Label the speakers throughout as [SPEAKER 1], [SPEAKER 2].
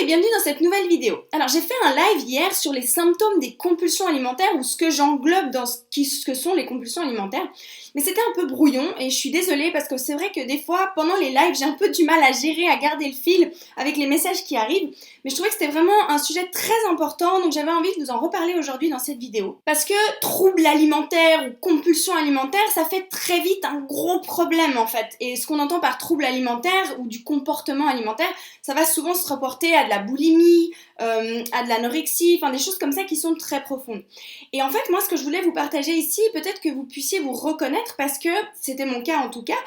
[SPEAKER 1] et bienvenue dans cette nouvelle vidéo. Alors j'ai fait un live hier sur les symptômes des compulsions alimentaires ou ce que j'englobe dans ce que sont les compulsions alimentaires. Mais c'était un peu brouillon et je suis désolée parce que c'est vrai que des fois pendant les lives j'ai un peu du mal à gérer, à garder le fil avec les messages qui arrivent. Mais je trouvais que c'était vraiment un sujet très important donc j'avais envie de vous en reparler aujourd'hui dans cette vidéo. Parce que troubles alimentaires ou compulsions alimentaires ça fait très vite un gros problème en fait. Et ce qu'on entend par troubles alimentaires ou du comportement alimentaire, ça va souvent se reporter à de la boulimie, à de l'anorexie, enfin des choses comme ça qui sont très profondes. Et en fait, moi, ce que je voulais vous partager ici, peut-être que vous puissiez vous reconnaître, parce que c'était mon cas en tout cas,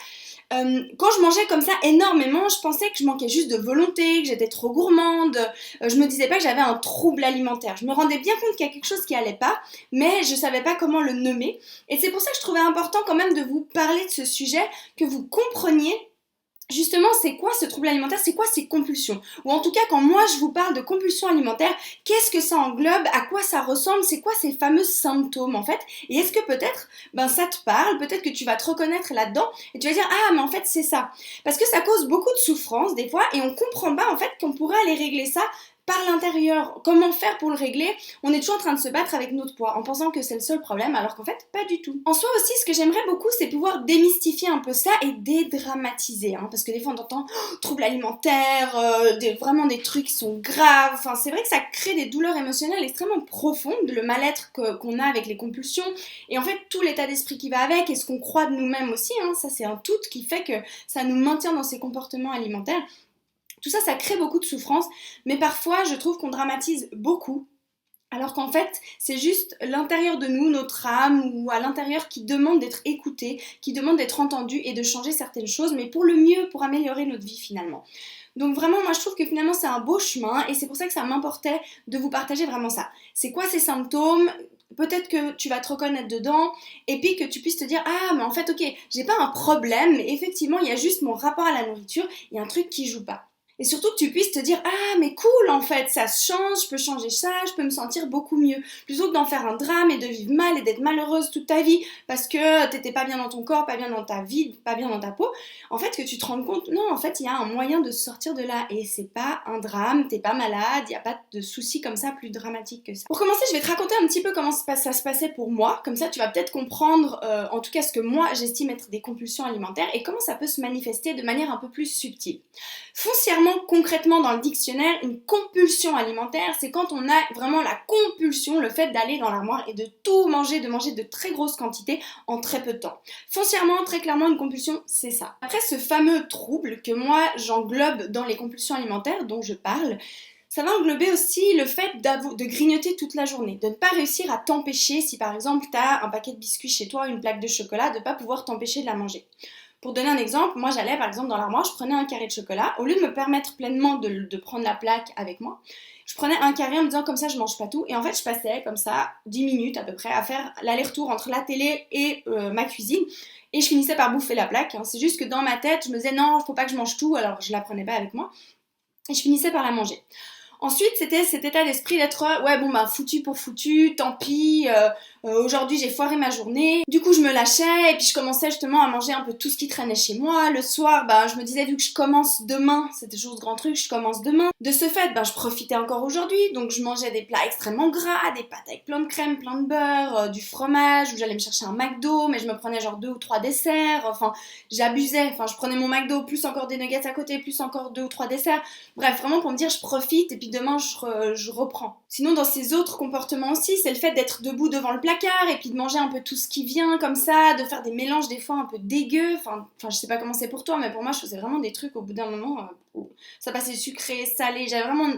[SPEAKER 1] quand je mangeais comme ça énormément, je pensais que je manquais juste de volonté, que j'étais trop gourmande, je me disais pas que j'avais un trouble alimentaire. Je me rendais bien compte qu'il y a quelque chose qui allait pas, mais je savais pas comment le nommer. Et c'est pour ça que je trouvais important quand même de vous parler de ce sujet, que vous compreniez justement, c'est quoi ce trouble alimentaire, c'est quoi ces compulsions? Ou en tout cas, quand moi je vous parle de compulsions alimentaires, qu'est-ce que ça englobe, à quoi ça ressemble, c'est quoi ces fameux symptômes en fait? Et est-ce que peut-être, ça te parle, peut-être que tu vas te reconnaître là-dedans et tu vas dire, ah mais en fait c'est ça. Parce que ça cause beaucoup de souffrance des fois et on comprend pas en fait qu'on pourrait aller régler ça par l'intérieur. Comment faire pour le régler? On est toujours en train de se battre avec notre poids en pensant que c'est le seul problème alors qu'en fait pas du tout. En soi aussi ce que j'aimerais beaucoup c'est pouvoir démystifier un peu ça et dédramatiser parce que des fois on entend troubles alimentaires, vraiment des trucs qui sont graves, enfin c'est vrai que ça crée des douleurs émotionnelles extrêmement profondes, le mal-être qu'on a avec les compulsions et en fait tout l'état d'esprit qui va avec et ce qu'on croit de nous-mêmes aussi, ça c'est un tout qui fait que ça nous maintient dans ces comportements alimentaires. Tout ça, ça crée beaucoup de souffrance, mais parfois je trouve qu'on dramatise beaucoup, alors qu'en fait c'est juste l'intérieur de nous, notre âme ou à l'intérieur qui demande d'être écouté, qui demande d'être entendu et de changer certaines choses, mais pour le mieux, pour améliorer notre vie finalement. Donc vraiment moi je trouve que finalement c'est un beau chemin et c'est pour ça que ça m'importait de vous partager vraiment ça. C'est quoi ces symptômes ? Peut-être que tu vas te reconnaître dedans et puis que tu puisses te dire ah mais en fait ok j'ai pas un problème mais effectivement il y a juste mon rapport à la nourriture, il y a un truc qui joue pas. Et surtout que tu puisses te dire ah mais cool en fait ça change, je peux changer ça, je peux me sentir beaucoup mieux plutôt que d'en faire un drame et de vivre mal et d'être malheureuse toute ta vie parce que t'étais pas bien dans ton corps, pas bien dans ta vie, pas bien dans ta peau. En fait que tu te rendes compte non en fait il y a un moyen de sortir de là et c'est pas un drame, t'es pas malade, il y a pas de soucis comme ça plus dramatiques que ça. Pour commencer je vais te raconter un petit peu comment ça se passait pour moi, comme ça tu vas peut-être comprendre en tout cas ce que moi j'estime être des compulsions alimentaires et comment ça peut se manifester de manière un peu plus subtile. Foncièrement, concrètement dans le dictionnaire, une compulsion alimentaire, c'est quand on a vraiment la compulsion, le fait d'aller dans l'armoire et de tout manger, de manger de très grosses quantités en très peu de temps. Foncièrement, très clairement, une compulsion, c'est ça. Après, ce fameux trouble que moi j'englobe dans les compulsions alimentaires dont je parle, ça va englober aussi le fait de grignoter toute la journée, de ne pas réussir à t'empêcher, si par exemple tu as un paquet de biscuits chez toi, une plaque de chocolat, de ne pas pouvoir t'empêcher de la manger. Pour donner un exemple, moi j'allais par exemple dans l'armoire, je prenais un carré de chocolat, au lieu de me permettre pleinement de prendre la plaque avec moi, je prenais un carré en me disant comme ça je mange pas tout et en fait je passais comme ça 10 minutes à peu près à faire l'aller-retour entre la télé et ma cuisine et je finissais par bouffer la plaque, c'est juste que dans ma tête je me disais non faut pas que je mange tout alors je la prenais pas avec moi et je finissais par la manger. Ensuite, c'était cet état d'esprit d'être foutu pour foutu, tant pis, aujourd'hui j'ai foiré ma journée. Du coup, je me lâchais et puis je commençais justement à manger un peu tout ce qui traînait chez moi. Le soir, je me disais vu que je commence demain, c'était toujours ce grand truc, je commence demain. De ce fait, je profitais encore aujourd'hui, donc je mangeais des plats extrêmement gras, des pâtes avec plein de crème, plein de beurre, du fromage, ou j'allais me chercher un McDo, mais je me prenais genre 2 ou 3 desserts, j'abusais, je prenais mon McDo, plus encore des nuggets à côté, plus encore 2 ou 3 desserts. Bref, vraiment pour me dire je profite et puis demain je reprends. Sinon dans ces autres comportements aussi, c'est le fait d'être debout devant le placard et puis de manger un peu tout ce qui vient comme ça, de faire des mélanges des fois un peu dégueux, je sais pas comment c'est pour toi mais pour moi je faisais vraiment des trucs au bout d'un moment où ça passait sucré, salé, j'avais vraiment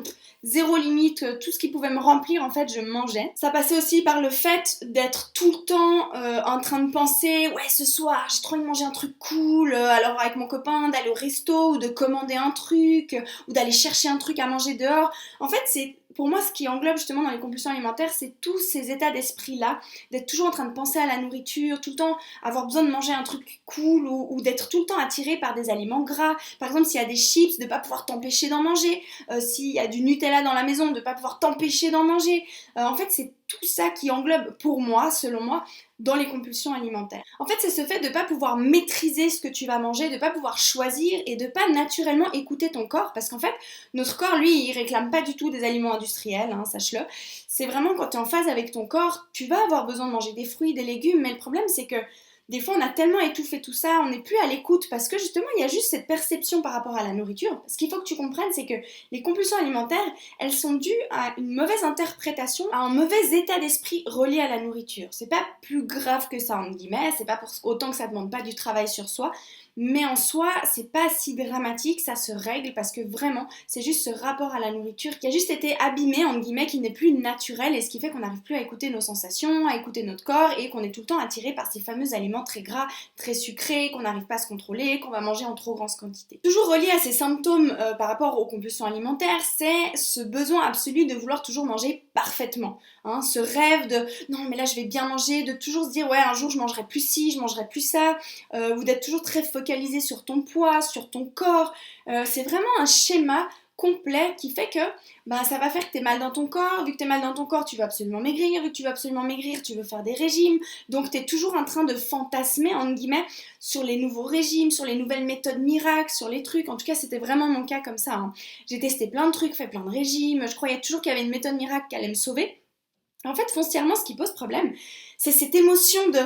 [SPEAKER 1] zéro limite, tout ce qui pouvait me remplir en fait je mangeais. Ça passait aussi par le fait d'être tout le temps en train de penser ouais ce soir j'ai trop envie de manger un truc cool, alors avec mon copain d'aller au resto ou de commander un truc ou d'aller chercher un truc à manger dehors. En fait c'est pour moi, ce qui englobe justement dans les compulsions alimentaires, c'est tous ces états d'esprit-là, d'être toujours en train de penser à la nourriture, tout le temps avoir besoin de manger un truc cool ou d'être tout le temps attiré par des aliments gras. Par exemple, s'il y a des chips, de ne pas pouvoir t'empêcher d'en manger. S'il y a du Nutella dans la maison, de ne pas pouvoir t'empêcher d'en manger. En fait, c'est tout ça qui englobe, pour moi, selon moi, dans les compulsions alimentaires. En fait, c'est ce fait de ne pas pouvoir maîtriser ce que tu vas manger, de ne pas pouvoir choisir et de ne pas naturellement écouter ton corps, parce qu'en fait, notre corps, lui, il réclame pas du tout des aliments industriels, hein, sache-le. C'est vraiment quand tu es en phase avec ton corps, tu vas avoir besoin de manger des fruits, des légumes, mais le problème, c'est que des fois, on a tellement étouffé tout ça, on n'est plus à l'écoute parce que justement, il y a juste cette perception par rapport à la nourriture. Ce qu'il faut que tu comprennes, c'est que les compulsions alimentaires, elles sont dues à une mauvaise interprétation, à un mauvais état d'esprit relié à la nourriture. C'est pas plus grave que ça, entre guillemets, c'est pas pour autant que ça demande pas du travail sur soi, mais en soi, c'est pas si dramatique, ça se règle parce que vraiment, c'est juste ce rapport à la nourriture qui a juste été abîmé, entre guillemets, qui n'est plus naturel et ce qui fait qu'on n'arrive plus à écouter nos sensations, à écouter notre corps et qu'on est tout le temps attiré par ces fameux aliments très gras, très sucrés, qu'on n'arrive pas à se contrôler, qu'on va manger en trop grande quantité. Toujours relié à ces symptômes par rapport aux compulsions alimentaires, c'est ce besoin absolu de vouloir toujours manger parfaitement. Hein, ce rêve de non mais là je vais bien manger, de toujours se dire ouais un jour je mangerai plus ci, je mangerai plus ça, ou d'être toujours très focalisé sur ton poids, sur ton corps. C'est vraiment un schéma complet qui fait que ça va faire que tu es mal dans ton corps. Vu que tu es mal dans ton corps, tu veux absolument maigrir. Vu que tu veux absolument maigrir, tu veux faire des régimes. Donc tu es toujours en train de fantasmer, entre guillemets, sur les nouveaux régimes, sur les nouvelles méthodes miracles, sur les trucs. En tout cas, c'était vraiment mon cas comme ça. Hein. J'ai testé plein de trucs, fait plein de régimes. Je croyais toujours qu'il y avait une méthode miracle qui allait me sauver. En fait, foncièrement, ce qui pose problème, c'est cette émotion de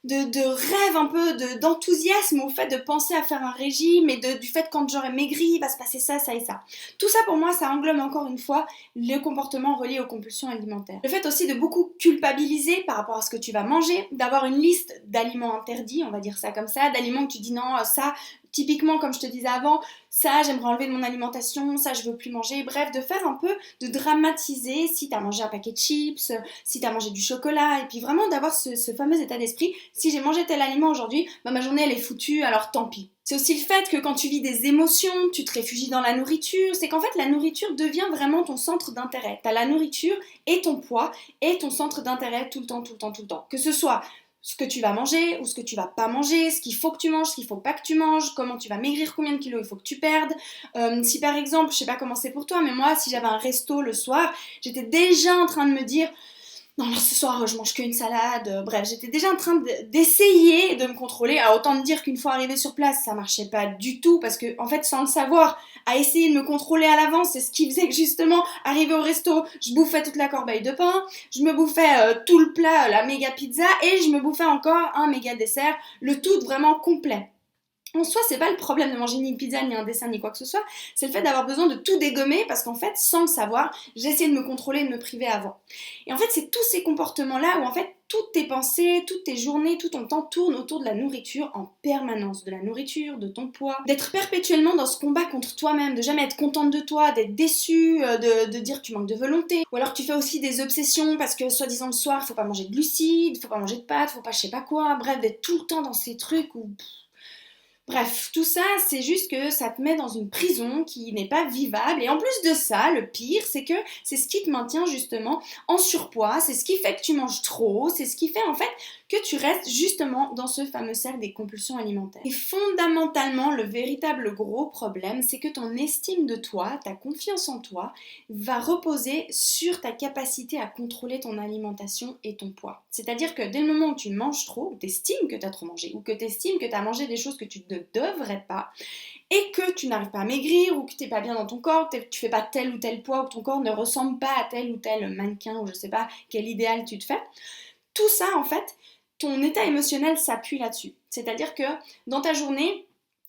[SPEAKER 1] rêve, un peu d'enthousiasme au fait de penser à faire un régime et du fait que quand j'aurai maigri, il va se passer ça, ça et ça. Tout ça, pour moi, ça englobe encore une fois le comportement relié aux compulsions alimentaires. Le fait aussi de beaucoup culpabiliser par rapport à ce que tu vas manger, d'avoir une liste d'aliments interdits, on va dire ça comme ça, d'aliments que tu dis non, ça... Typiquement, comme je te disais avant, ça, j'aimerais enlever de mon alimentation, ça, je veux plus manger. Bref, de faire un peu, de dramatiser si t'as mangé un paquet de chips, si t'as mangé du chocolat, et puis vraiment d'avoir ce fameux état d'esprit. Si j'ai mangé tel aliment aujourd'hui, ma journée, elle est foutue, alors tant pis. C'est aussi le fait que quand tu vis des émotions, tu te réfugies dans la nourriture. C'est qu'en fait, la nourriture devient vraiment ton centre d'intérêt. T'as la nourriture et ton poids et ton centre d'intérêt tout le temps, tout le temps, tout le temps. Que ce soit ce que tu vas manger ou ce que tu vas pas manger, ce qu'il faut que tu manges, ce qu'il faut pas que tu manges, comment tu vas maigrir, combien de kilos il faut que tu perdes. Si par exemple, je sais pas comment c'est pour toi, mais moi, si j'avais un resto le soir, j'étais déjà en train de me dire non, alors ce soir, je mange qu'une salade. Bref, j'étais déjà en train d'essayer de me contrôler. Alors, autant te dire qu'une fois arrivée sur place, ça marchait pas du tout parce que, en fait, sans le savoir, à essayer de me contrôler à l'avance, c'est ce qui faisait que, justement, arrivé au resto, je bouffais toute la corbeille de pain, je me bouffais tout le plat, la méga pizza, et je me bouffais encore un méga dessert, le tout vraiment complet. En soi, c'est pas le problème de manger ni une pizza, ni un dessert, ni quoi que ce soit. C'est le fait d'avoir besoin de tout dégommer parce qu'en fait, sans le savoir, j'essaie de me contrôler, de me priver avant. Et en fait, c'est tous ces comportements-là où en fait, toutes tes pensées, toutes tes journées, tout ton temps tourne autour de la nourriture en permanence. De la nourriture, de ton poids. D'être perpétuellement dans ce combat contre toi-même, de jamais être contente de toi, d'être déçue, de dire que tu manques de volonté. Ou alors tu fais aussi des obsessions parce que soi-disant le soir, faut pas manger de glucides, faut pas manger de pâtes, faut pas je sais pas quoi. Bref, d'être tout le temps dans ces trucs où... Bref, tout ça, c'est juste que ça te met dans une prison qui n'est pas vivable. Et en plus de ça, le pire, c'est que c'est ce qui te maintient justement en surpoids, c'est ce qui fait que tu manges trop, c'est ce qui fait en fait que tu restes justement dans ce fameux cercle des compulsions alimentaires. Et fondamentalement, le véritable gros problème, c'est que ton estime de toi, ta confiance en toi, va reposer sur ta capacité à contrôler ton alimentation et ton poids. C'est-à-dire que dès le moment où tu manges trop, ou t'estimes que tu as trop mangé, ou que t'estimes que tu as mangé des choses que tu ne devrais pas, et que tu n'arrives pas à maigrir, ou que tu n'es pas bien dans ton corps, que tu fais pas tel ou tel poids, ou que ton corps ne ressemble pas à tel ou tel mannequin, ou je sais pas quel idéal tu te fais, tout ça en fait, ton état émotionnel s'appuie là-dessus. C'est-à-dire que dans ta journée,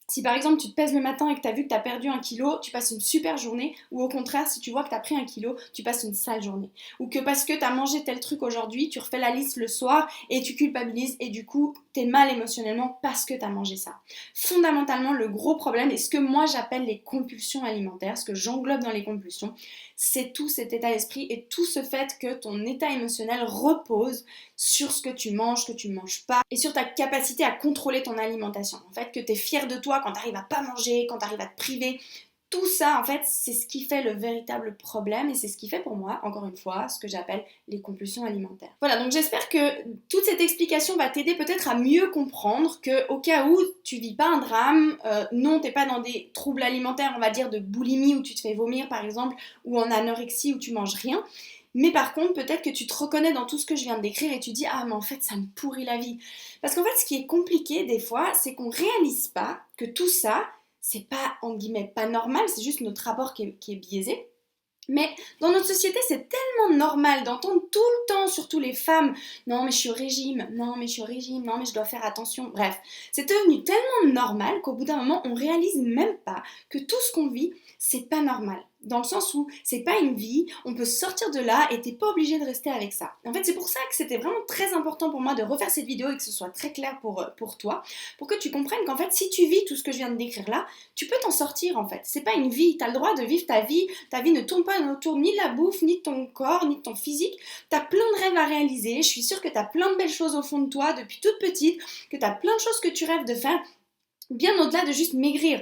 [SPEAKER 1] si par exemple tu te pèses le matin et que tu as vu que tu as perdu 1 kilo, tu passes une super journée, ou au contraire, si tu vois que tu as pris 1 kilo, tu passes une sale journée. Ou que parce que tu as mangé tel truc aujourd'hui, tu refais la liste le soir et tu culpabilises et du coup, tu es mal émotionnellement parce que tu as mangé ça. Fondamentalement, le gros problème, et ce que moi j'appelle les compulsions alimentaires, ce que j'englobe dans les compulsions, c'est tout cet état d'esprit et tout ce fait que ton état émotionnel repose sur ce que tu manges pas, et sur ta capacité à contrôler ton alimentation. En fait, que tu es fier de toi quand tu arrives à pas manger, quand tu arrives à te priver. tout ça, en fait, c'est ce qui fait le véritable problème et c'est ce qui fait pour moi, encore une fois, ce que j'appelle les compulsions alimentaires. Voilà, donc j'espère que toute cette explication va t'aider peut-être à mieux comprendre que au cas où tu vis pas un drame, non, t'es pas dans des troubles alimentaires, on va dire de boulimie où tu te fais vomir par exemple, ou en anorexie où tu manges rien. Mais par contre, peut-être que tu te reconnais dans tout ce que je viens de décrire et tu dis ah mais en fait ça me pourrit la vie. Parce qu'en fait, ce qui est compliqué des fois, c'est qu'on réalise pas que tout ça c'est pas, entre guillemets, pas normal, c'est juste notre rapport qui est biaisé. Mais dans notre société, c'est tellement normal d'entendre tout le temps, surtout les femmes, non mais je suis au régime, non mais je suis au régime, non mais je dois faire attention. Bref, c'est devenu tellement normal qu'au bout d'un moment, on réalise même pas que tout ce qu'on vit, c'est pas normal. Dans le sens où c'est pas une vie, on peut sortir de là et t'es pas obligé de rester avec ça. En fait, c'est pour ça que c'était vraiment très important pour moi de refaire cette vidéo et que ce soit très clair pour toi, pour que tu comprennes qu'en fait, si tu vis tout ce que je viens de décrire là, tu peux t'en sortir en fait. C'est pas une vie, t'as le droit de vivre ta vie ne tourne pas autour ni de la bouffe, ni de ton corps, ni de ton physique. T'as plein de rêves à réaliser, je suis sûre que t'as plein de belles choses au fond de toi depuis toute petite, que t'as plein de choses que tu rêves de faire, bien au-delà de juste maigrir.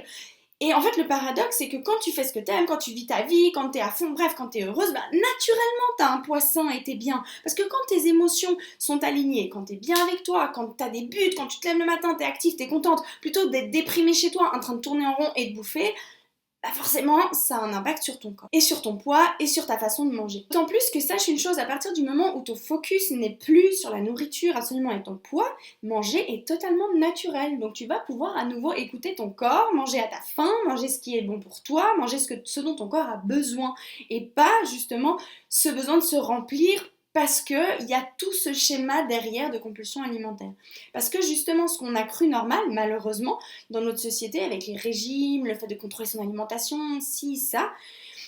[SPEAKER 1] Et en fait, le paradoxe, c'est que quand tu fais ce que t'aimes, quand tu vis ta vie, quand t'es à fond, bref, quand t'es heureuse, bah, naturellement, t'as un poids sain et t'es bien. Parce que quand tes émotions sont alignées, quand t'es bien avec toi, quand t'as des buts, quand tu te lèves le matin, t'es active, t'es contente, plutôt d'être déprimée chez toi, en train de tourner en rond et de bouffer, bah forcément, ça a un impact sur ton corps, et sur ton poids, et sur ta façon de manger. D'autant plus que sache une chose, à partir du moment où ton focus n'est plus sur la nourriture absolument et ton poids, manger est totalement naturel. Donc tu vas pouvoir à nouveau écouter ton corps, manger à ta faim, manger ce qui est bon pour toi, manger ce dont ton corps a besoin, et pas justement ce besoin de se remplir parce qu'il y a tout ce schéma derrière de compulsion alimentaire. Parce que justement, ce qu'on a cru normal, malheureusement, dans notre société, avec les régimes, le fait de contrôler son alimentation, ci, ça,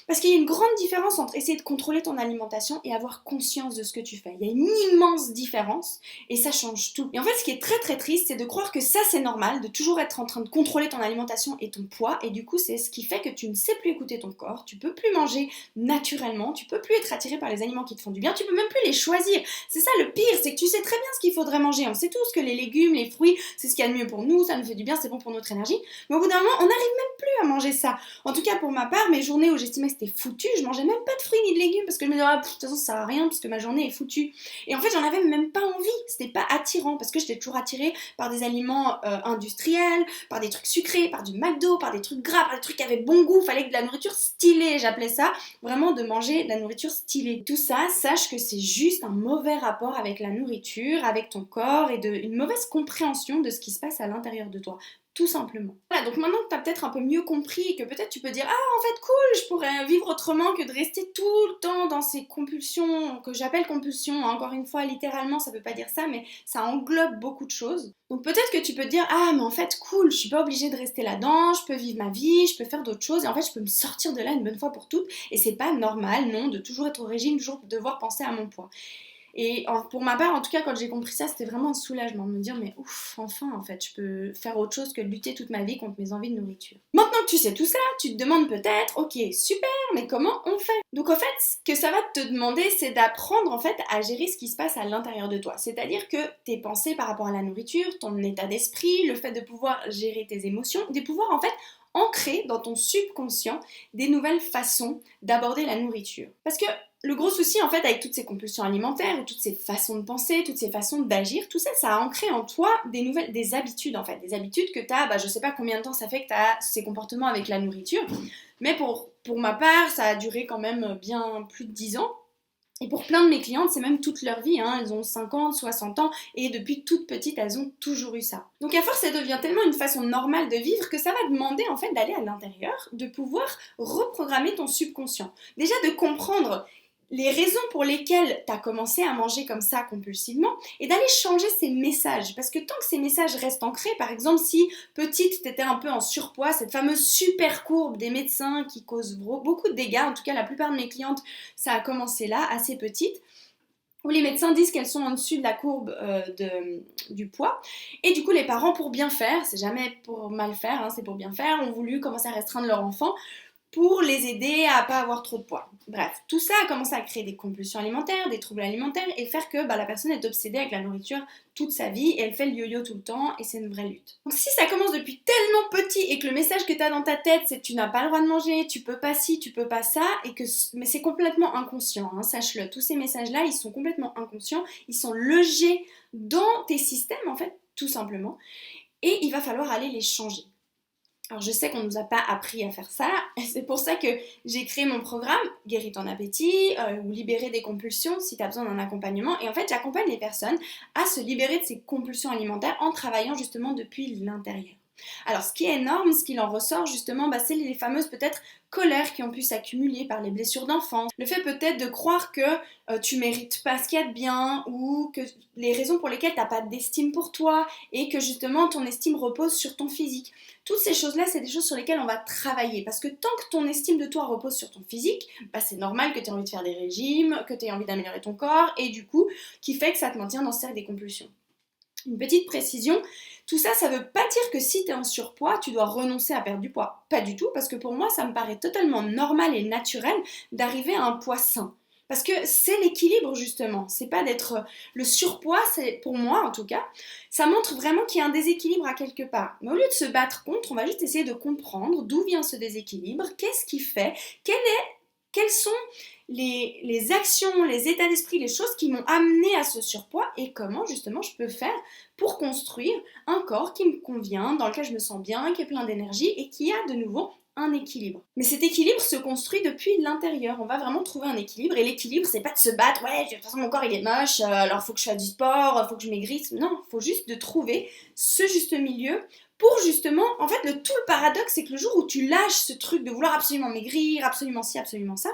[SPEAKER 1] parce qu'il y a une grande différence entre essayer de contrôler ton alimentation et avoir conscience de ce que tu fais. Il y a une immense différence et ça change tout. Et en fait, ce qui est très très triste, c'est de croire que ça c'est normal, de toujours être en train de contrôler ton alimentation et ton poids. Et du coup, c'est ce qui fait que tu ne sais plus écouter ton corps, tu peux plus manger naturellement, tu peux plus être attiré par les aliments qui te font du bien, tu peux même plus les choisir. C'est ça le pire, c'est que tu sais très bien ce qu'il faudrait manger. On sait tous que les légumes, les fruits, c'est ce qu'il y a de mieux pour nous, ça nous fait du bien, c'est bon pour notre énergie. Mais au bout d'un moment, on n'arrive même plus à manger ça. En tout cas, pour ma part, mes journées où j'estimais que c'était foutu, je mangeais même pas de fruits ni de légumes parce que je me disais de toute façon ça sert à rien parce que ma journée est foutue. Et en fait j'en avais même pas envie, c'était pas attirant parce que j'étais toujours attirée par des aliments industriels, par des trucs sucrés, par du McDo, par des trucs gras, par des trucs qui avaient bon goût, fallait que de la nourriture stylée, j'appelais ça vraiment de manger de la nourriture stylée. Tout ça, sache que c'est juste un mauvais rapport avec la nourriture, avec ton corps et une mauvaise compréhension de ce qui se passe à l'intérieur de toi. Tout simplement. Voilà, donc maintenant que tu as peut-être un peu mieux compris et que peut-être tu peux dire ah en fait cool, je pourrais vivre autrement que de rester tout le temps dans ces compulsions que j'appelle compulsions, encore une fois littéralement ça veut pas dire ça mais ça englobe beaucoup de choses. Donc peut-être que tu peux te dire ah mais en fait cool, je suis pas obligée de rester là-dedans, je peux vivre ma vie, je peux faire d'autres choses et en fait je peux me sortir de là une bonne fois pour toutes et c'est pas normal non de toujours être au régime, toujours devoir penser à mon poids. Et pour ma part, en tout cas, quand j'ai compris ça, c'était vraiment un soulagement de me dire, mais ouf, enfin, en fait, je peux faire autre chose que de lutter toute ma vie contre mes envies de nourriture. Maintenant que tu sais tout ça, tu te demandes peut-être, ok, super, mais comment on fait? Donc en fait, ce que ça va te demander, c'est d'apprendre en fait à gérer ce qui se passe à l'intérieur de toi. C'est-à-dire que tes pensées par rapport à la nourriture, ton état d'esprit, le fait de pouvoir gérer tes émotions, de pouvoir en fait ancrer dans ton subconscient des nouvelles façons d'aborder la nourriture. Parce que le gros souci en fait avec toutes ces compulsions alimentaires, toutes ces façons de penser, toutes ces façons d'agir, tout ça, ça a ancré en toi des habitudes en fait, des habitudes que tu as, je sais pas combien de temps ça fait que tu as ces comportements avec la nourriture, mais pour ma part, ça a duré quand même bien plus de 10 ans. Et pour plein de mes clientes, c'est même toute leur vie, elles ont 50, 60 ans, et depuis toute petite, elles ont toujours eu ça. Donc à force, ça devient tellement une façon normale de vivre que ça va demander en fait d'aller à l'intérieur, de pouvoir reprogrammer ton subconscient. Déjà de comprendre les raisons pour lesquelles tu as commencé à manger comme ça compulsivement et d'aller changer ces messages. Parce que tant que ces messages restent ancrés, par exemple si petite tu étais un peu en surpoids, cette fameuse super courbe des médecins qui cause beaucoup de dégâts, en tout cas la plupart de mes clientes, ça a commencé là, assez petite, où les médecins disent qu'elles sont en dessus de la courbe du poids. Et du coup, les parents, pour bien faire, c'est jamais pour mal faire, c'est pour bien faire, ont voulu commencer à restreindre leur enfant pour les aider à pas avoir trop de poids. Bref, tout ça a commencé à créer des compulsions alimentaires, des troubles alimentaires et faire que la personne est obsédée avec la nourriture toute sa vie et elle fait le yo-yo tout le temps et c'est une vraie lutte. Donc si ça commence depuis tellement petit et que le message que tu as dans ta tête c'est tu n'as pas le droit de manger, tu peux pas ci, tu peux pas ça, mais c'est complètement inconscient, hein, sache-le, tous ces messages-là ils sont complètement inconscients, ils sont logés dans tes systèmes en fait, tout simplement, et il va falloir aller les changer. Alors je sais qu'on ne nous a pas appris à faire ça, et c'est pour ça que j'ai créé mon programme Guéris ton appétit ou Libérer des compulsions si tu as besoin d'un accompagnement. Et en fait j'accompagne les personnes à se libérer de ces compulsions alimentaires en travaillant justement depuis l'intérieur. Alors ce qui est énorme, ce qu'il en ressort justement, c'est les fameuses peut-être colères qui ont pu s'accumuler par les blessures d'enfance. Le fait peut-être de croire que tu mérites pas ce qu'il y a de bien ou que les raisons pour lesquelles tu n'as pas d'estime pour toi et que justement ton estime repose sur ton physique. Toutes ces choses-là, c'est des choses sur lesquelles on va travailler parce que tant que ton estime de toi repose sur ton physique, c'est normal que tu aies envie de faire des régimes, que tu aies envie d'améliorer ton corps et du coup, qui fait que ça te maintient dans ce cercle des compulsions. Une petite précision, tout ça, ça veut pas dire que si tu es en surpoids, tu dois renoncer à perdre du poids. Pas du tout, parce que pour moi, ça me paraît totalement normal et naturel d'arriver à un poids sain. Parce que c'est l'équilibre justement, c'est pas d'être le surpoids, c'est pour moi en tout cas, ça montre vraiment qu'il y a un déséquilibre à quelque part. Mais au lieu de se battre contre, on va juste essayer de comprendre d'où vient ce déséquilibre, qu'est-ce qui fait, quelles sont les actions, les états d'esprit, les choses qui m'ont amené à ce surpoids et comment justement je peux faire pour construire un corps qui me convient, dans lequel je me sens bien, qui est plein d'énergie et qui a de nouveau un équilibre. Mais cet équilibre se construit depuis l'intérieur, on va vraiment trouver un équilibre et l'équilibre c'est pas de se battre, ouais de toute façon mon corps il est moche, alors faut que je fasse du sport, faut que je maigrisse, non, faut juste de trouver ce juste milieu pour justement, en fait tout le paradoxe c'est que le jour où tu lâches ce truc de vouloir absolument maigrir, absolument ci, absolument ça,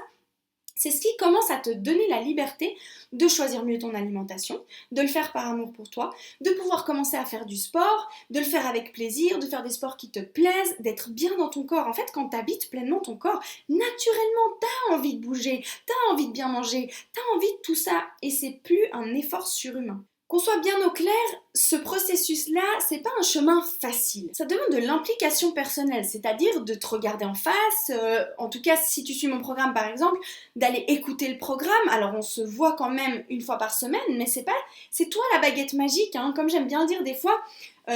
[SPEAKER 1] c'est ce qui commence à te donner la liberté de choisir mieux ton alimentation, de le faire par amour pour toi, de pouvoir commencer à faire du sport, de le faire avec plaisir, de faire des sports qui te plaisent, d'être bien dans ton corps. En fait, quand tu habites pleinement ton corps, naturellement, tu as envie de bouger, tu as envie de bien manger, tu as envie de tout ça. Et c'est plus un effort surhumain. Qu'on soit bien au clair, ce processus-là, c'est pas un chemin facile. Ça demande de l'implication personnelle, c'est-à-dire de te regarder en face, en tout cas si tu suis mon programme par exemple, d'aller écouter le programme. Alors on se voit quand même une fois par semaine, mais c'est toi la baguette magique, hein. Comme j'aime bien dire des fois,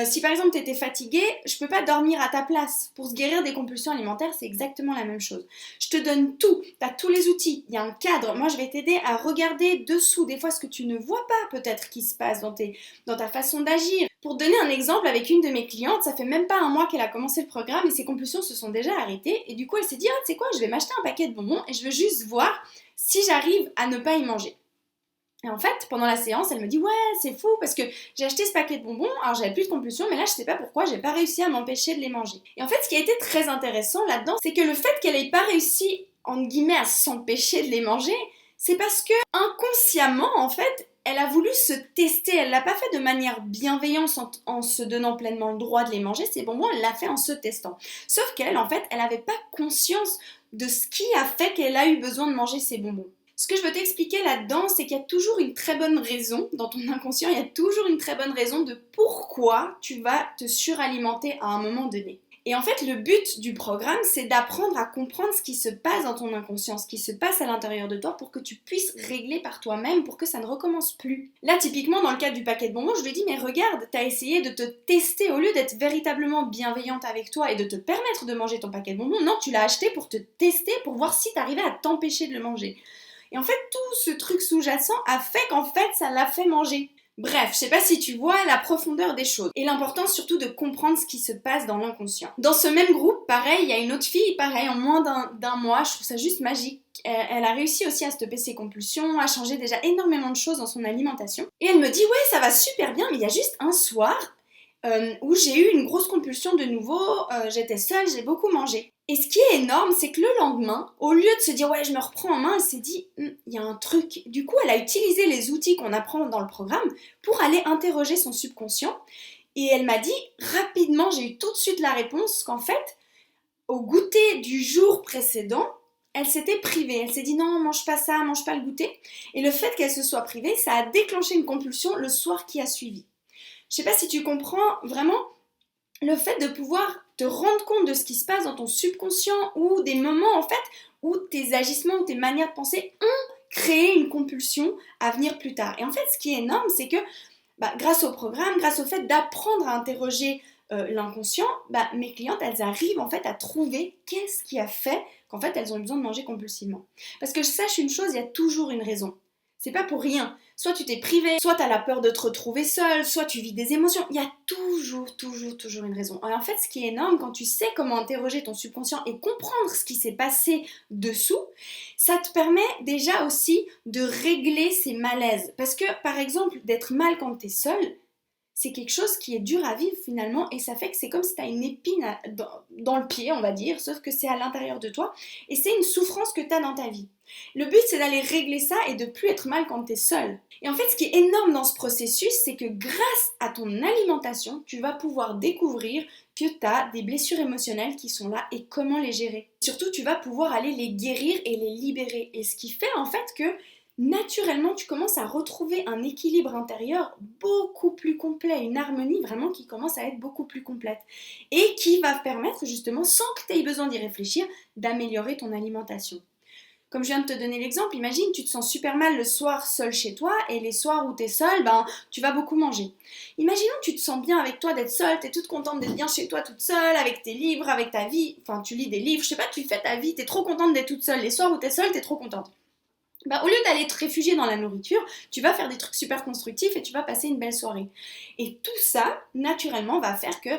[SPEAKER 1] si par exemple tu étais fatigué, je peux pas dormir à ta place. Pour se guérir des compulsions alimentaires, c'est exactement la même chose. Je te donne tout, tu as tous les outils, il y a un cadre. Moi je vais t'aider à regarder dessous des fois ce que tu ne vois pas peut-être qui se passe dans ta façon d'agir. Pour donner un exemple avec une de mes clientes, ça fait même pas un mois qu'elle a commencé le programme et ses compulsions se sont déjà arrêtées et du coup elle s'est dit ah tu sais quoi, je vais m'acheter un paquet de bonbons et je veux juste voir si j'arrive à ne pas y manger. Et en fait, pendant la séance, elle me dit ouais, c'est fou parce que j'ai acheté ce paquet de bonbons, alors j'avais plus de compulsion, mais là je sais pas pourquoi, j'ai pas réussi à m'empêcher de les manger. Et en fait, ce qui a été très intéressant là-dedans, c'est que le fait qu'elle ait pas réussi, entre guillemets, à s'empêcher de les manger, c'est parce que inconsciemment, en fait, elle a voulu se tester. Elle l'a pas fait de manière bienveillante en se donnant pleinement le droit de les manger, ces bonbons, elle l'a fait en se testant. Sauf qu'elle, en fait, elle avait pas conscience de ce qui a fait qu'elle a eu besoin de manger ces bonbons. Ce que je veux t'expliquer là-dedans, c'est qu'il y a toujours une très bonne raison, dans ton inconscient, il y a toujours une très bonne raison de pourquoi tu vas te suralimenter à un moment donné. Et en fait, le but du programme, c'est d'apprendre à comprendre ce qui se passe dans ton inconscient, ce qui se passe à l'intérieur de toi pour que tu puisses régler par toi-même, pour que ça ne recommence plus. Là, typiquement, dans le cas du paquet de bonbons, je lui dis, mais regarde, t'as essayé de te tester, au lieu d'être véritablement bienveillante avec toi et de te permettre de manger ton paquet de bonbons, non, tu l'as acheté pour te tester, pour voir si t'arrivais à t'empêcher de le manger. Et en fait, tout ce truc sous-jacent a fait qu'en fait, ça l'a fait manger. Bref, je sais pas si tu vois la profondeur des choses et l'importance surtout de comprendre ce qui se passe dans l'inconscient. Dans ce même groupe, pareil, il y a une autre fille, pareil, en moins d'un mois, je trouve ça juste magique. Elle a réussi aussi à stopper ses compulsions, à changer déjà énormément de choses dans son alimentation. Et elle me dit, ouais, ça va super bien, mais il y a juste un soir où j'ai eu une grosse compulsion de nouveau, j'étais seule, j'ai beaucoup mangé. Et ce qui est énorme, c'est que le lendemain, au lieu de se dire ouais je me reprends en main, elle s'est dit il y a un truc. Du coup, elle a utilisé les outils qu'on apprend dans le programme pour aller interroger son subconscient. Et elle m'a dit rapidement, j'ai eu tout de suite la réponse qu'en fait, au goûter du jour précédent, elle s'était privée. Elle s'est dit non, mange pas ça, mange pas le goûter. Et le fait qu'elle se soit privée, ça a déclenché une compulsion le soir qui a suivi. Je sais pas si tu comprends vraiment le fait de pouvoir te rendre compte de ce qui se passe dans ton subconscient ou des moments en fait où tes agissements ou tes manières de penser ont créé une compulsion à venir plus tard. Et en fait, ce qui est énorme, c'est que grâce au programme, grâce au fait d'apprendre à interroger l'inconscient, mes clientes, elles arrivent en fait à trouver qu'est-ce qui a fait qu'en fait elles ont eu besoin de manger compulsivement. Parce que je sache une chose, il y a toujours une raison. C'est pas pour rien. Soit tu t'es privé, soit tu as la peur de te retrouver seule, soit tu vis des émotions. Il y a toujours une raison. Et en fait, ce qui est énorme, quand tu sais comment interroger ton subconscient et comprendre ce qui s'est passé dessous, ça te permet déjà aussi de régler ces malaises. Parce que, par exemple, d'être mal quand tu es seule, c'est quelque chose qui est dur à vivre finalement et ça fait que c'est comme si tu as une épine dans le pied, on va dire, sauf que c'est à l'intérieur de toi et c'est une souffrance que tu as dans ta vie. Le but, c'est d'aller régler ça et de plus être mal quand tu es seule. Et en fait, ce qui est énorme dans ce processus, c'est que grâce à ton alimentation, tu vas pouvoir découvrir que tu as des blessures émotionnelles qui sont là et comment les gérer. Surtout, tu vas pouvoir aller les guérir et les libérer. Et ce qui fait en fait que naturellement, tu commences à retrouver un équilibre intérieur beaucoup plus complet, une harmonie vraiment qui commence à être beaucoup plus complète et qui va permettre justement, sans que tu aies besoin d'y réfléchir, d'améliorer ton alimentation. Comme je viens de te donner l'exemple, imagine, tu te sens super mal le soir seul chez toi et les soirs où tu es seule, tu vas beaucoup manger. Imaginons que tu te sens bien avec toi d'être seule, tu es toute contente d'être bien chez toi toute seule, avec tes livres, avec ta vie, enfin tu lis des livres, je sais pas, tu fais ta vie, tu es trop contente d'être toute seule. Les soirs où tu es seule, tu es trop contente. Au lieu d'aller te réfugier dans la nourriture, tu vas faire des trucs super constructifs et tu vas passer une belle soirée. Et tout ça, naturellement, va faire que,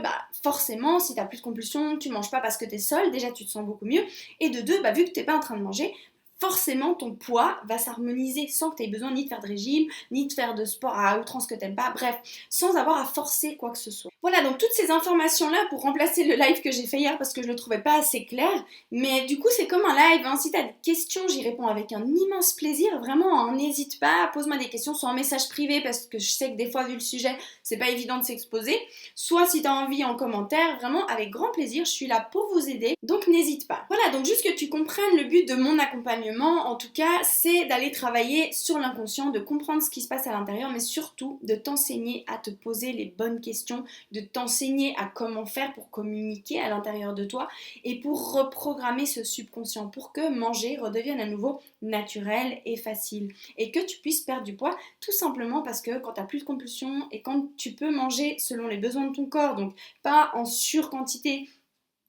[SPEAKER 1] forcément, si tu n'as plus de compulsion, tu ne manges pas parce que tu es seule, déjà tu te sens beaucoup mieux. Et de deux, vu que tu n'es pas en train de manger, forcément ton poids va s'harmoniser sans que tu aies besoin ni de faire de régime, ni de faire de sport à outrance que tu n'aimes pas, bref, sans avoir à forcer quoi que ce soit. Voilà, donc toutes ces informations-là pour remplacer le live que j'ai fait hier parce que je le trouvais pas assez clair, mais du coup c'est comme un live, hein. Si tu as des questions, j'y réponds avec un immense plaisir, vraiment, n'hésite pas, pose-moi des questions, soit en message privé parce que je sais que des fois vu le sujet, c'est pas évident de s'exposer, soit si tu as envie en commentaire, vraiment avec grand plaisir, je suis là pour vous aider, donc n'hésite pas. Voilà, donc juste que tu comprennes le but de mon accompagnement, en tout cas, c'est d'aller travailler sur l'inconscient, de comprendre ce qui se passe à l'intérieur, mais surtout de t'enseigner à te poser les bonnes questions, de t'enseigner à comment faire pour communiquer à l'intérieur de toi et pour reprogrammer ce subconscient, pour que manger redevienne à nouveau naturel et facile et que tu puisses perdre du poids tout simplement parce que quand tu n'as plus de compulsion et quand tu peux manger selon les besoins de ton corps, donc pas en surquantité,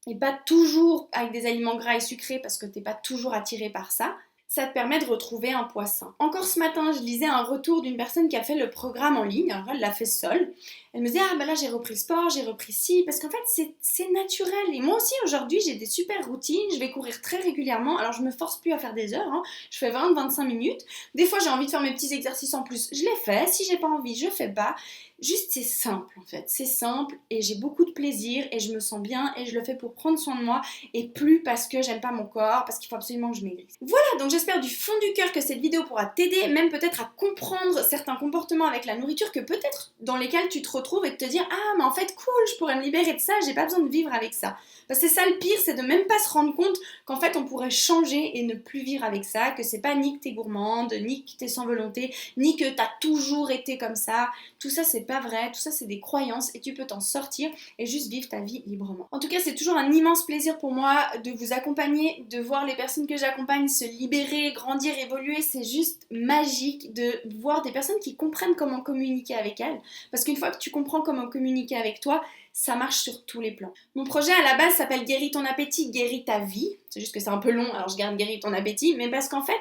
[SPEAKER 1] et pas toujours avec des aliments gras et sucrés parce que t'es pas toujours attiré par ça, ça te permet de retrouver un poids sain. Encore ce matin, je lisais un retour d'une personne qui a fait le programme en ligne, alors elle l'a fait seule. Elle me disait, là j'ai repris le sport, j'ai repris ci, parce qu'en fait c'est naturel. Et moi aussi aujourd'hui j'ai des super routines, je vais courir très régulièrement, alors je me force plus à faire des heures, hein. Je fais 20-25 minutes. Des fois j'ai envie de faire mes petits exercices en plus, je les fais, si j'ai pas envie, je fais pas. Juste c'est simple en fait, c'est simple et j'ai beaucoup de plaisir et je me sens bien et je le fais pour prendre soin de moi et plus parce que j'aime pas mon corps, parce qu'il faut absolument que je maigrisse. Voilà, donc j'espère du fond du cœur que cette vidéo pourra t'aider, même peut-être à comprendre certains comportements avec la nourriture que peut-être dans lesquels tu te retrouves et de te dire ah mais en fait cool, je pourrais me libérer de ça, j'ai pas besoin de vivre avec ça. Parce que c'est ça le pire, c'est de même pas se rendre compte qu'en fait on pourrait changer et ne plus vivre avec ça, que c'est pas ni que t'es gourmande, ni que t'es sans volonté, ni que t'as toujours été comme ça. Tout ça c'est pas vrai, tout ça c'est des croyances et tu peux t'en sortir et juste vivre ta vie librement. En tout cas c'est toujours un immense plaisir pour moi de vous accompagner, de voir les personnes que j'accompagne se libérer, grandir, évoluer, c'est juste magique de voir des personnes qui comprennent comment communiquer avec elles, parce qu'une fois que tu comprends comment communiquer avec toi, ça marche sur tous les plans. Mon projet à la base s'appelle Guéris ton appétit, guéris ta vie. C'est juste que c'est un peu long, alors je garde Guéris ton appétit, mais parce qu'en fait,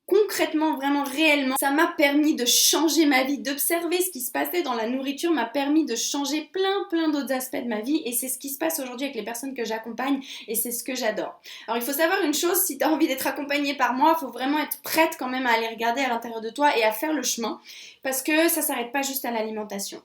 [SPEAKER 1] concrètement, vraiment réellement, ça m'a permis de changer ma vie, d'observer ce qui se passait dans la nourriture, m'a permis de changer plein d'autres aspects de ma vie et c'est ce qui se passe aujourd'hui avec les personnes que j'accompagne et c'est ce que j'adore. Alors il faut savoir une chose, si tu as envie d'être accompagnée par moi, il faut vraiment être prête quand même à aller regarder à l'intérieur de toi et à faire le chemin parce que ça s'arrête pas juste à l'alimentation.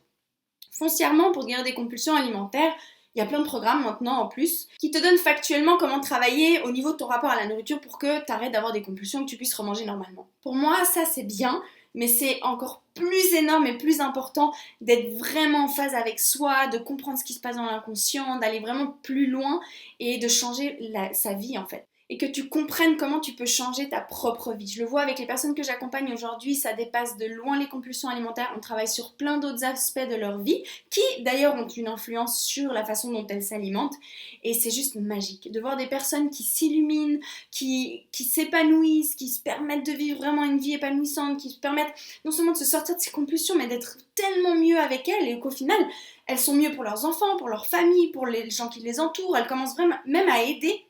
[SPEAKER 1] Foncièrement, pour guérir des compulsions alimentaires, il y a plein de programmes maintenant en plus qui te donnent factuellement comment travailler au niveau de ton rapport à la nourriture pour que tu arrêtes d'avoir des compulsions et que tu puisses remanger normalement. Pour moi, ça c'est bien, mais c'est encore plus énorme et plus important d'être vraiment en phase avec soi, de comprendre ce qui se passe dans l'inconscient, d'aller vraiment plus loin et de changer sa vie en fait. et que tu comprennes comment tu peux changer ta propre vie. Je le vois avec les personnes que j'accompagne aujourd'hui, ça dépasse de loin les compulsions alimentaires. On travaille sur plein d'autres aspects de leur vie qui d'ailleurs ont une influence sur la façon dont elles s'alimentent et c'est juste magique de voir des personnes qui s'illuminent, qui s'épanouissent, qui se permettent de vivre vraiment une vie épanouissante, qui se permettent non seulement de se sortir de ces compulsions mais d'être tellement mieux avec elles et qu'au final elles sont mieux pour leurs enfants, pour leur famille, pour les gens qui les entourent, elles commencent vraiment même à aider.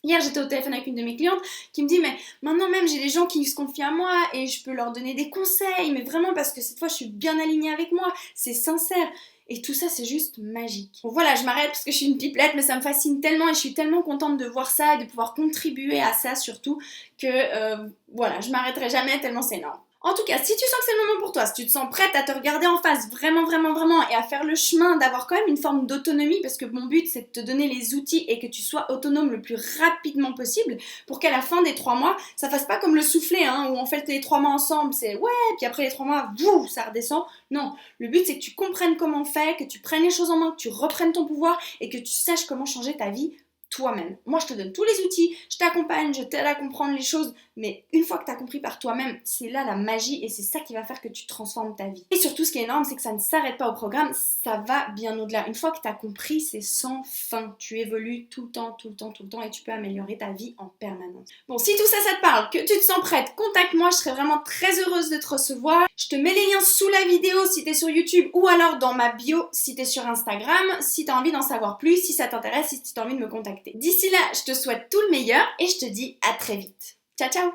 [SPEAKER 1] Hier, j'étais au téléphone avec une de mes clientes qui me dit mais maintenant même j'ai des gens qui se confient à moi et je peux leur donner des conseils, mais vraiment parce que cette fois je suis bien alignée avec moi, c'est sincère. Et tout ça, c'est juste magique. Bon voilà, je m'arrête parce que je suis une pipelette, mais ça me fascine tellement et je suis tellement contente de voir ça et de pouvoir contribuer à ça surtout que voilà, je m'arrêterai jamais tellement c'est énorme. En tout cas, si tu sens que c'est le moment pour toi, si tu te sens prête à te regarder en face vraiment, vraiment, vraiment et à faire le chemin d'avoir quand même une forme d'autonomie parce que mon but c'est de te donner les outils et que tu sois autonome le plus rapidement possible pour qu'à la fin des 3 mois, ça fasse pas comme le soufflet où on fait les 3 mois ensemble, c'est ouais, puis après les 3 mois, ça redescend. Non, le but c'est que tu comprennes comment on fait, que tu prennes les choses en main, que tu reprennes ton pouvoir et que tu saches comment changer ta vie toi-même. Moi, je te donne tous les outils, je t'accompagne, je t'aide à comprendre les choses, mais une fois que tu as compris par toi-même, c'est là la magie et c'est ça qui va faire que tu transformes ta vie. Et surtout, ce qui est énorme, c'est que ça ne s'arrête pas au programme, ça va bien au-delà. Une fois que tu as compris, c'est sans fin. Tu évolues tout le temps, tout le temps, tout le temps et tu peux améliorer ta vie en permanence. Bon, si tout ça, ça te parle, que tu te sens prête, contacte-moi, je serai vraiment très heureuse de te recevoir. Je te mets les liens sous la vidéo si tu es sur YouTube ou alors dans ma bio si tu es sur Instagram, si tu as envie d'en savoir plus, si ça t'intéresse, si tu as envie de me contacter. D'ici là, je te souhaite tout le meilleur et je te dis à très vite. Ciao, ciao!